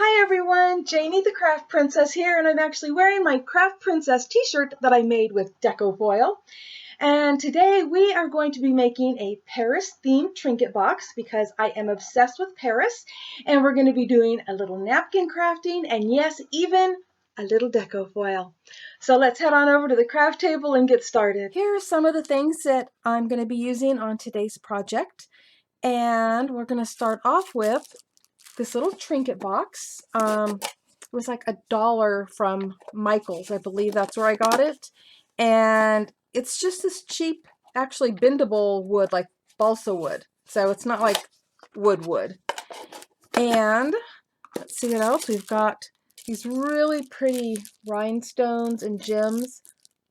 Hi everyone, Janie the Craft Princess here, and I'm actually wearing my Craft Princess t-shirt that I made with Deco foil. And today we are going to be making a Paris themed trinket box because I am obsessed with Paris, and we're going to be doing a little napkin crafting and yes, even a little Deco foil. So let's head on over to the craft table and get started. Here are some of the things that I'm going to be using on today's project, and we're going to start off with this little trinket box. It was like $1 from Michael's. I believe that's where I got it. And it's just this cheap, actually bendable wood, like balsa wood. So it's not like wood. And let's see what else. We've got these really pretty rhinestones and gems.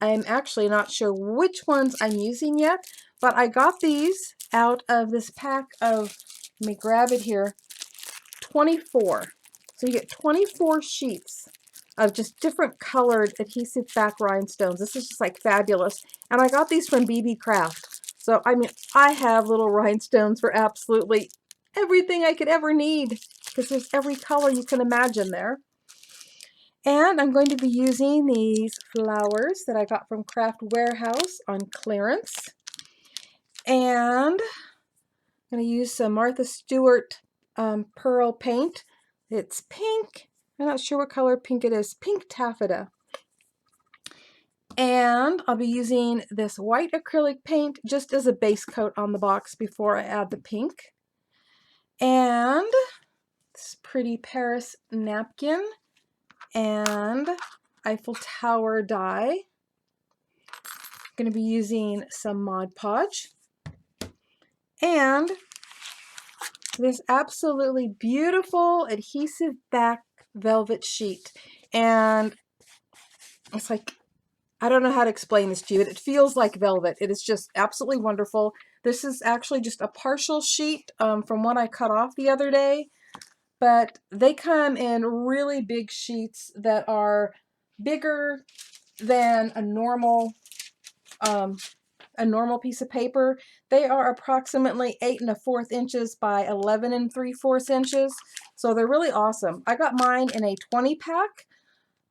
I'm actually not sure which ones I'm using yet, but I got these out of this pack of, let me grab it here, 24. So you get 24 sheets of just different colored adhesive back rhinestones. This is just like fabulous. And I got these from BB Craft. So I mean, I have little rhinestones for absolutely everything I could ever need because there's every color you can imagine there. And I'm going to be using these flowers that I got from Craft Warehouse on clearance. And I'm going to use some Martha Stewart pearl paint. It's pink. I'm not sure what color pink it is. Pink taffeta. And I'll be using this white acrylic paint just as a base coat on the box before I add the pink. And this pretty Paris napkin and Eiffel Tower die. I'm going to be using some Mod Podge. And this absolutely beautiful adhesive back velvet sheet. And it's like, I don't know how to explain this to you, but it feels like velvet. It is just absolutely wonderful. This is actually just a partial sheet from one I cut off the other day, but they come in really big sheets that are bigger than a normal piece of paper. They are approximately 8 1/4 inches by 11 3/4 inches. So they're really awesome. I got mine in a 20 pack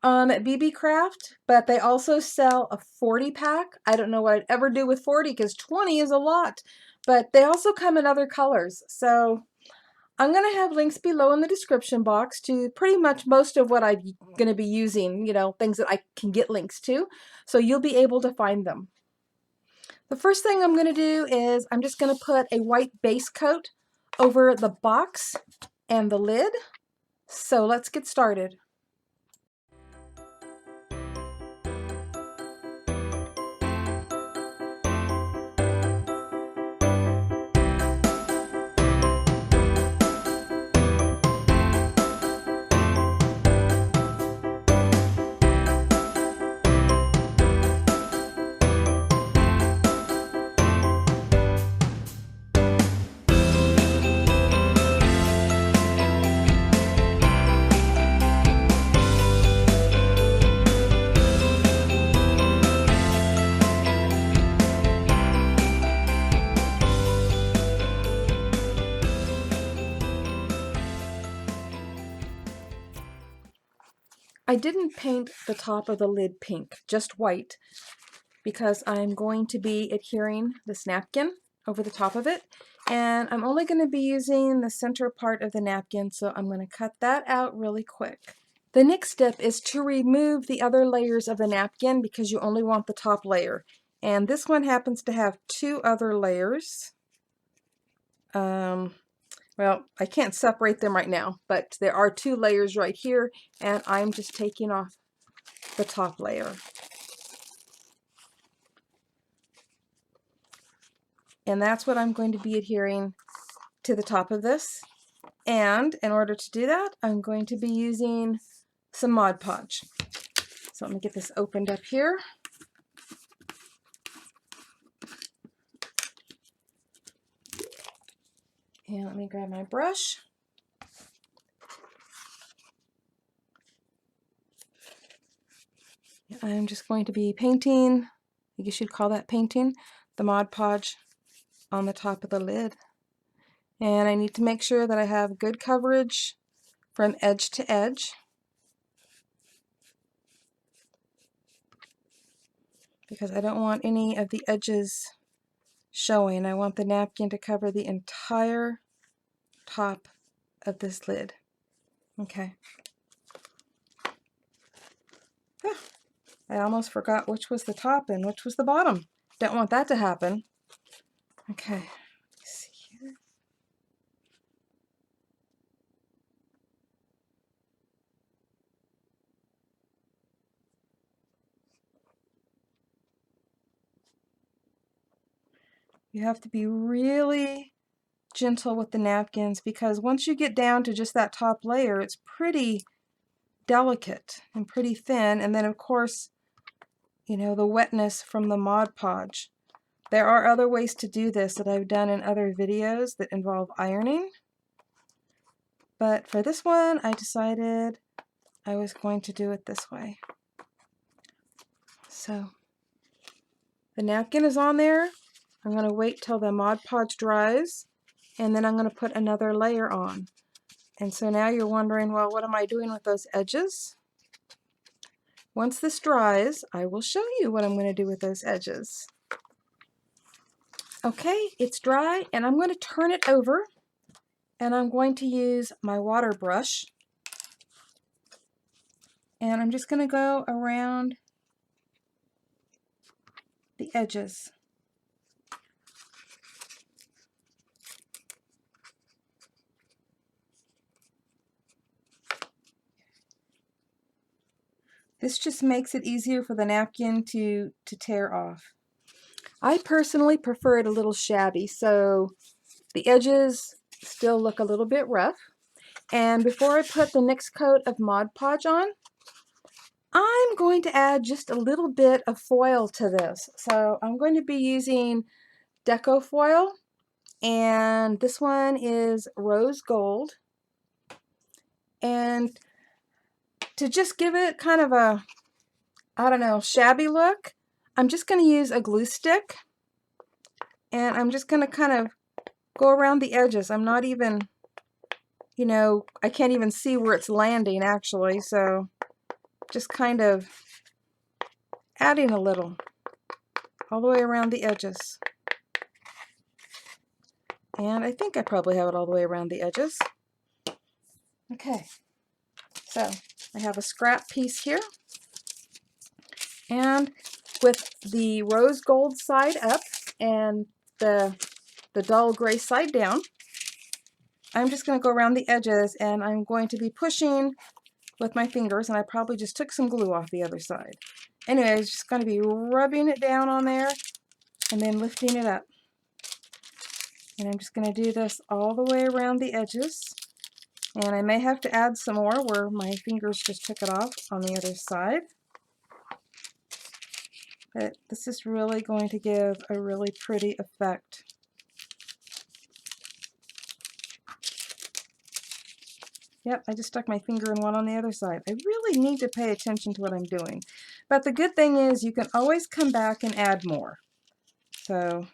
at BB Craft, but they also sell a 40 pack. I don't know what I'd ever do with 40 because 20 is a lot, but they also come in other colors. So I'm going to have links below in the description box to pretty much most of what I'm going to be using, you know, things that I can get links to. So you'll be able to find them. The first thing I'm going to do is I'm just going to put a white base coat over the box and the lid. So let's get started. I didn't paint the top of the lid pink, just white, because I'm going to be adhering this napkin over the top of it, and I'm only going to be using the center part of the napkin, so I'm going to cut that out really quick. The next step is to remove the other layers of the napkin because you only want the top layer, and this one happens to have 2 other layers. Well, I can't separate them right now, but there are 2 layers right here, and I'm just taking off the top layer. And that's what I'm going to be adhering to the top of this. And in order to do that, I'm going to be using some Mod Podge. So let me get this opened up here. And let me grab my brush. I'm just going to be painting, I guess you'd call that painting, the Mod Podge on the top of the lid. And I need to make sure that I have good coverage from edge to edge. Because I don't want any of the edges showing. I want the napkin to cover the entire top of this lid. Okay. I almost forgot which was the top and which was the bottom. Don't want that to happen. Okay. Let's see here. You have to be really gentle with the napkins because once you get down to just that top layer, it's pretty delicate and pretty thin. And then of course, you know, the wetness from the Mod Podge. There are other ways to do this that I've done in other videos that involve ironing. But for this one, I decided I was going to do it this way. So the napkin is on there. I'm going to wait till the Mod Podge dries, and then I'm going to put another layer on. And so now you're wondering, well, what am I doing with those edges? Once this dries, I will show you what I'm going to do with those edges. Okay, it's dry, and I'm going to turn it over, and I'm going to use my water brush, and I'm just going to go around the edges. This just makes it easier for the napkin to tear off. I personally prefer it a little shabby, so the edges still look a little bit rough. And before I put the next coat of Mod Podge on, I'm going to add just a little bit of foil to this. So I'm going to be using Deco foil, and this one is rose gold. And to just give it kind of a, I don't know, shabby look, I'm just going to use a glue stick, and I'm just going to kind of go around the edges. I'm not even, you know, I can't even see where it's landing actually, so just kind of adding a little all the way around the edges. And I think I probably have it all the way around the edges. Okay, so I have a scrap piece here, and with the rose gold side up and the dull gray side down, I'm just going to go around the edges, and I'm going to be pushing with my fingers, and I probably just took some glue off the other side. Anyways, just going to be rubbing it down on there and then lifting it up. And I'm just going to do this all the way around the edges. And I may have to add some more where my fingers just took it off on the other side. But this is really going to give a really pretty effect. Yep, I just stuck my finger in one on the other side. I really need to pay attention to what I'm doing. But the good thing is you can always come back and add more. So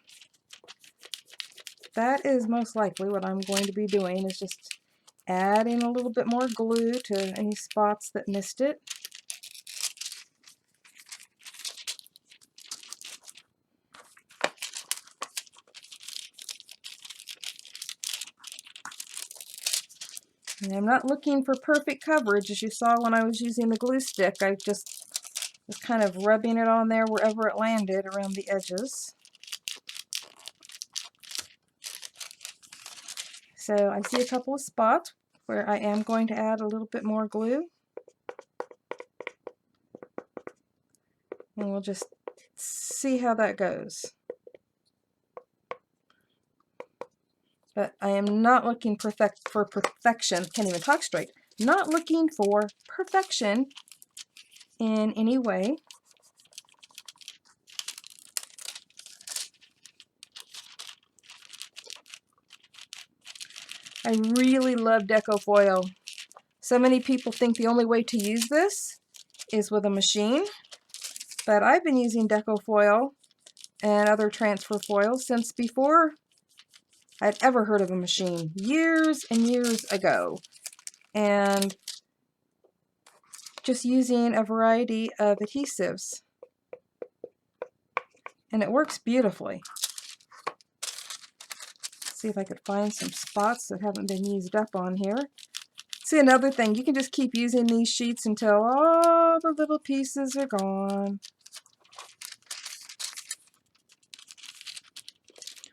that is most likely what I'm going to be doing, is just adding a little bit more glue to any spots that missed it. And I'm not looking for perfect coverage. As you saw when I was using the glue stick, I just was kind of rubbing it on there wherever it landed around the edges. So I see a couple of spots where I am going to add a little bit more glue. And we'll just see how that goes. But I am not looking for perfection. Can't even talk straight. Not looking for perfection in any way. I really love Deco foil. So many people think the only way to use this is with a machine, but I've been using Deco foil and other transfer foils since before I'd ever heard of a machine, years and years ago. and just using a variety of adhesives. And it works beautifully. Let's see if I could find some spots that haven't been used up on here. See, another thing, you can just keep using these sheets until all the little pieces are gone.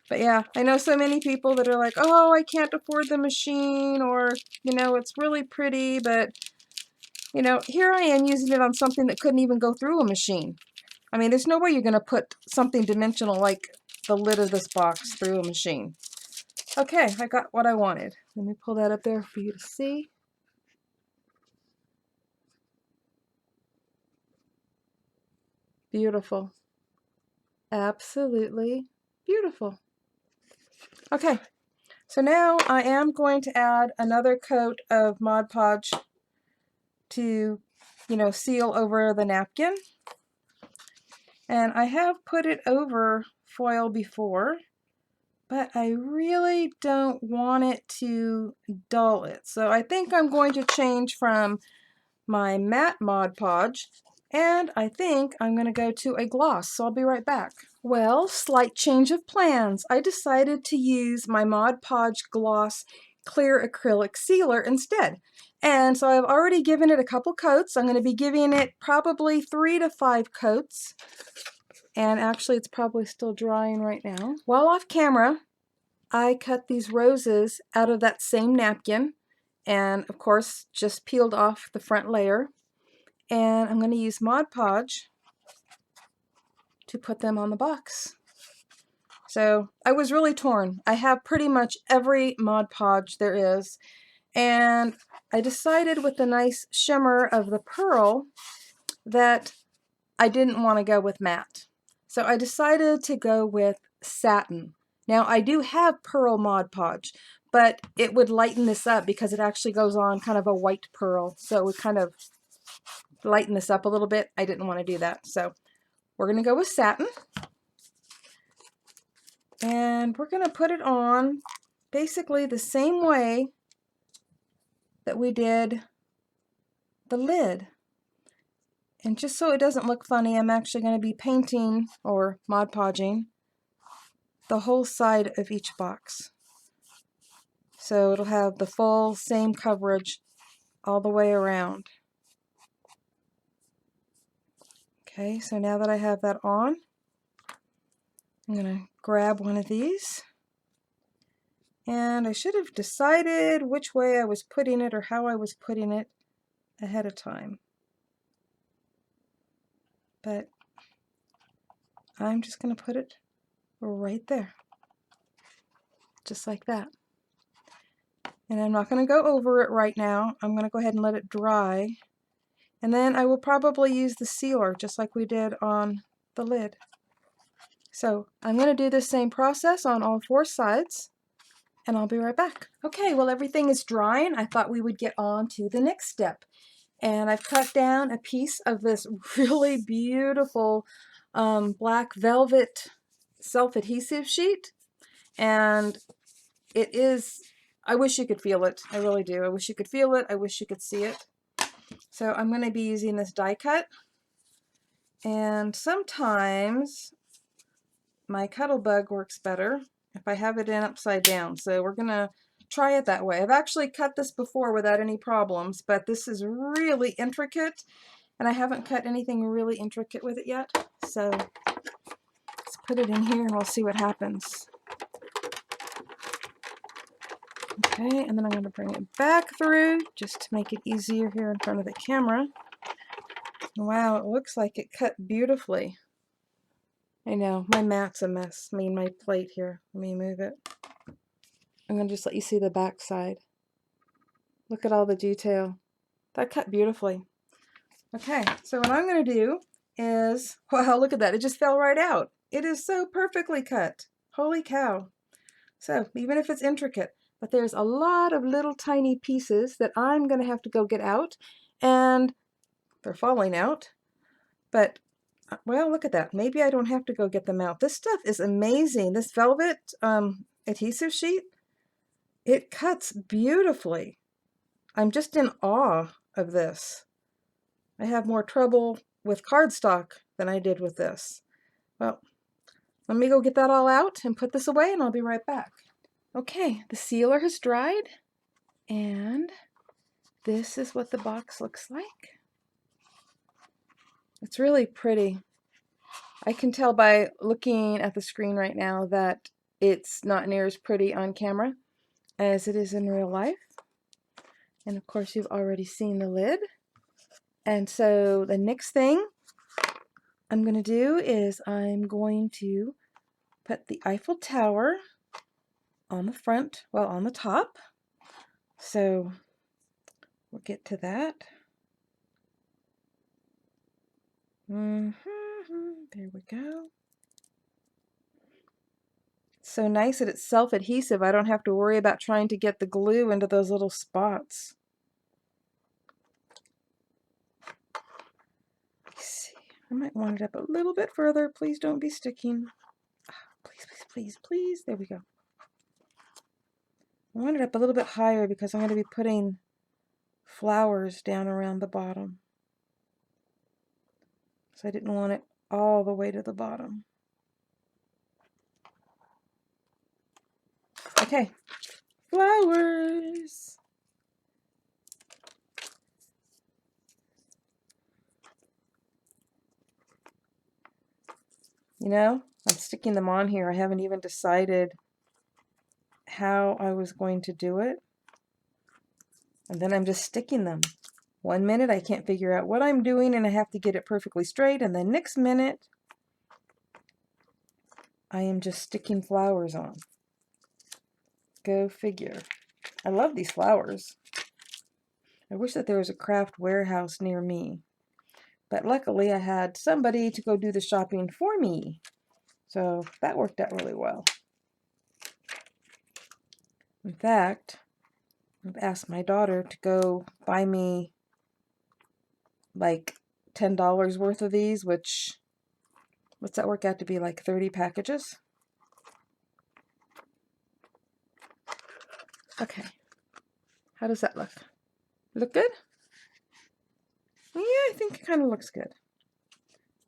But yeah, I know so many people that are like, oh, I can't afford the machine, or, you know, it's really pretty, but, you know, here I am using it on something that couldn't even go through a machine. I mean, there's no way you're going to put something dimensional like the lid of this box through a machine. Okay, I got what I wanted. Let me pull that up there for you to see. Beautiful. Absolutely beautiful. Okay, so now I am going to add another coat of Mod Podge to, you know, seal over the napkin. And I have put it over foil before, but I really don't want it to dull it. So I think I'm going to change from my matte Mod Podge, and I think I'm going to go to a gloss, so I'll be right back. Well, slight change of plans. I decided to use my Mod Podge Gloss Clear Acrylic Sealer instead. And so I've already given it a couple coats. I'm going to be giving it probably 3 to 5 coats. And actually, it's probably still drying right now. While off camera, I cut these roses out of that same napkin, and of course just peeled off the front layer, and I'm going to use Mod Podge to put them on the box. So I was really torn. I have pretty much every Mod Podge there is, and I decided with the nice shimmer of the pearl that I didn't want to go with matte. So I decided to go with satin. Now I do have pearl Mod Podge, but it would lighten this up because it actually goes on kind of a white pearl. So it would kind of lighten this up a little bit. I didn't want to do that. So we're going to go with satin. And we're going to put it on basically the same way that we did the lid. And just so it doesn't look funny, I'm actually going to be painting or Mod Podging the whole side of each box. So it'll have the full same coverage all the way around. Okay, so now that I have that on, I'm going to grab one of these. And I should have decided which way I was putting it or how I was putting it ahead of time. But I'm just going to put it right there. Just like that. And I'm not going to go over it right now. I'm going to go ahead and let it dry. And then I will probably use the sealer just like we did on the lid. So I'm going to do the same process on all 4 sides, and I'll be right back. Okay, well, everything is drying. I thought we would get on to the next step. And I've cut down a piece of this really beautiful black velvet self-adhesive sheet. And it is, I wish you could feel it. I really do. I wish you could feel it. I wish you could see it. So I'm going to be using this die cut. And sometimes my Cuttlebug works better if I have it in upside down. So we're going to try it that way. I've actually cut this before without any problems, but this is really intricate, and I haven't cut anything really intricate with it yet. So let's put it in here and we'll see what happens. Okay, and then I'm going to bring it back through just to make it easier here in front of the camera. Wow, it looks like it cut beautifully. I know, my mat's a mess. I mean, my plate here. Let me move it. I'm going to just let you see the back side. Look at all the detail. That cut beautifully. Okay, so what I'm going to do is, wow, look at that. It just fell right out. It is so perfectly cut. Holy cow. So, even if it's intricate, but there's a lot of little tiny pieces that I'm going to have to go get out, and they're falling out. But, well, look at that. Maybe I don't have to go get them out. This stuff is amazing. This velvet adhesive sheet, it cuts beautifully. I'm just in awe of this. I have more trouble with cardstock than I did with this. Well, let me go get that all out and put this away, and I'll be right back. Okay, the sealer has dried, and this is what the box looks like. It's really pretty. I can tell by looking at the screen right now that it's not near as pretty on camera as it is in real life. And of course, you've already seen the lid. And so the next thing I'm going to do is I'm going to put the Eiffel Tower on the front, well, on the top. So we'll get to that. There we go. It's so nice that it's self-adhesive. I don't have to worry about trying to get the glue into those little spots. Let's see. I might want it up a little bit further. Please don't be sticking. Please, please, please, please. There we go. I want it up a little bit higher because I'm going to be putting flowers down around the bottom. So I didn't want it all the way to the bottom. Okay, flowers. You know, I'm sticking them on here. I haven't even decided how I was going to do it. And then I'm just sticking them. 1 minute I can't figure out what I'm doing and I have to get it perfectly straight, and the next minute I am just sticking flowers on. Go figure. I love these flowers. I wish that there was a craft warehouse near me, but luckily I had somebody to go do the shopping for me, so that worked out really well. In fact, I've asked my daughter to go buy me like $10 worth of these, which, what's that work out to be, like 30 packages? Okay, how does that look? Look good? Yeah, I think it kind of looks good.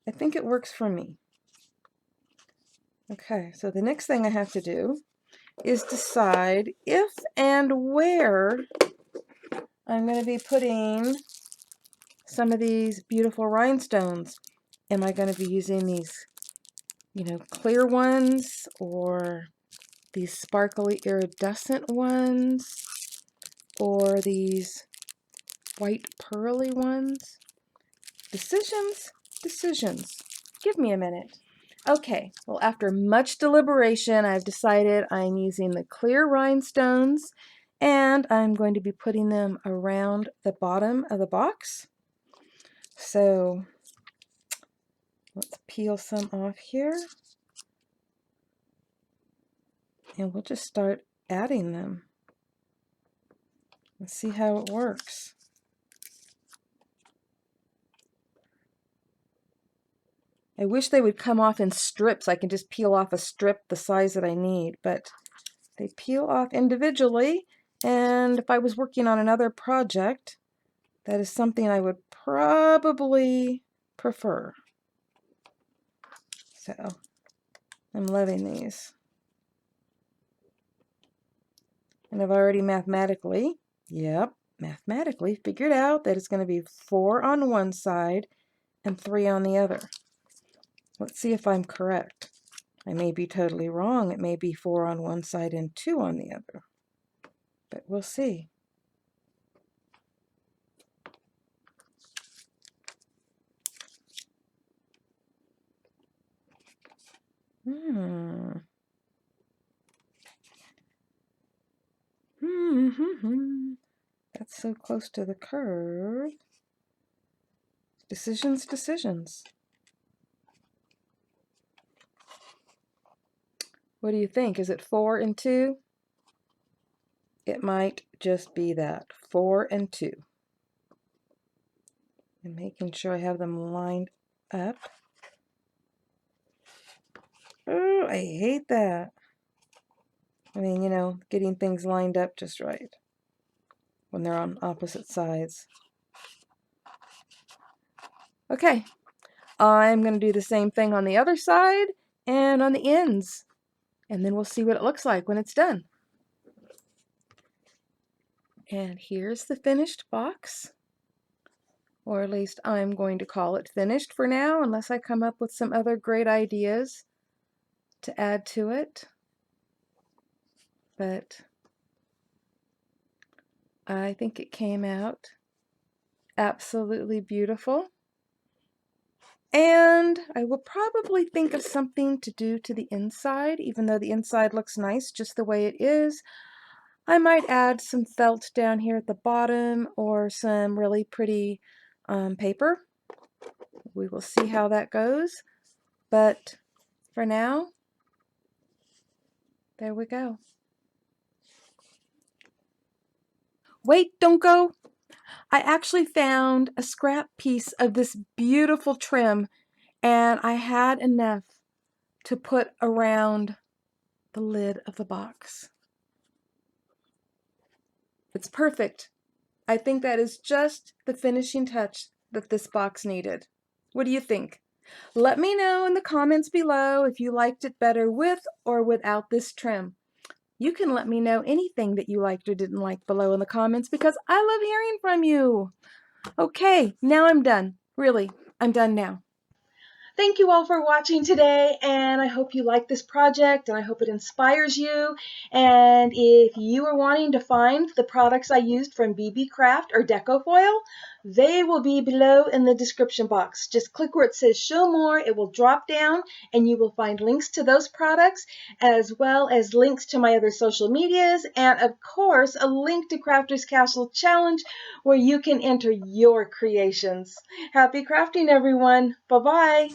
I think it works for me. Okay, so the next thing I have to do is decide if and where I'm going to be putting some of these beautiful rhinestones. Am I going to be using these, you know, clear ones, or these sparkly iridescent ones, or these white pearly ones? Decisions, decisions. Give me a minute. Okay, well, after much deliberation, I've decided I'm using the clear rhinestones, and I'm going to be putting them around the bottom of the box. So let's peel some off here, and we'll just start adding them. Let's see how it works. I wish they would come off in strips. I can just peel off a strip the size that I need, but they peel off individually, and if I was working on another project, that is something I would probably prefer. So I'm loving these. And I've already mathematically figured out that it's going to be 4 on one side and 3 on the other. Let's see if I'm correct. I may be totally wrong. It may be 4 on one side and 2 on the other. But we'll see. That's so close to the curve. Decisions, decisions. What do you think? Is it 4 and 2? It might just be that. 4 and 2. And making sure I have them lined up. Oh, I hate that. I mean, you know, getting things lined up just right. when they're on opposite sides. Okay, I'm going to do the same thing on the other side and on the ends, and then we'll see what it looks like when it's done. And here's the finished box, or at least I'm going to call it finished for now, unless I come up with some other great ideas to add to it. But I think it came out absolutely beautiful. And I will probably think of something to do to the inside, even though the inside looks nice just the way it is. I might add some felt down here at the bottom or some really pretty paper. We will see how that goes. But for now, there we go. Wait, don't go. I actually found a scrap piece of this beautiful trim, and I had enough to put around the lid of the box. It's perfect. I think that is just the finishing touch that this box needed. What do you think? Let me know in the comments below if you liked it better with or without this trim. You can let me know anything that you liked or didn't like below in the comments because I love hearing from you. Okay, now I'm done. Really, I'm done now. Thank you all for watching today, and I hope you like this project, and I hope it inspires you. And if you are wanting to find the products I used from BB Craft or Deco Foil, they will be below in the description box. Just click where it says show more, it will drop down, and you will find links to those products, as well as links to my other social medias, and of course, a link to Crafter's Castle Challenge, where you can enter your creations. Happy crafting, everyone. Bye-bye.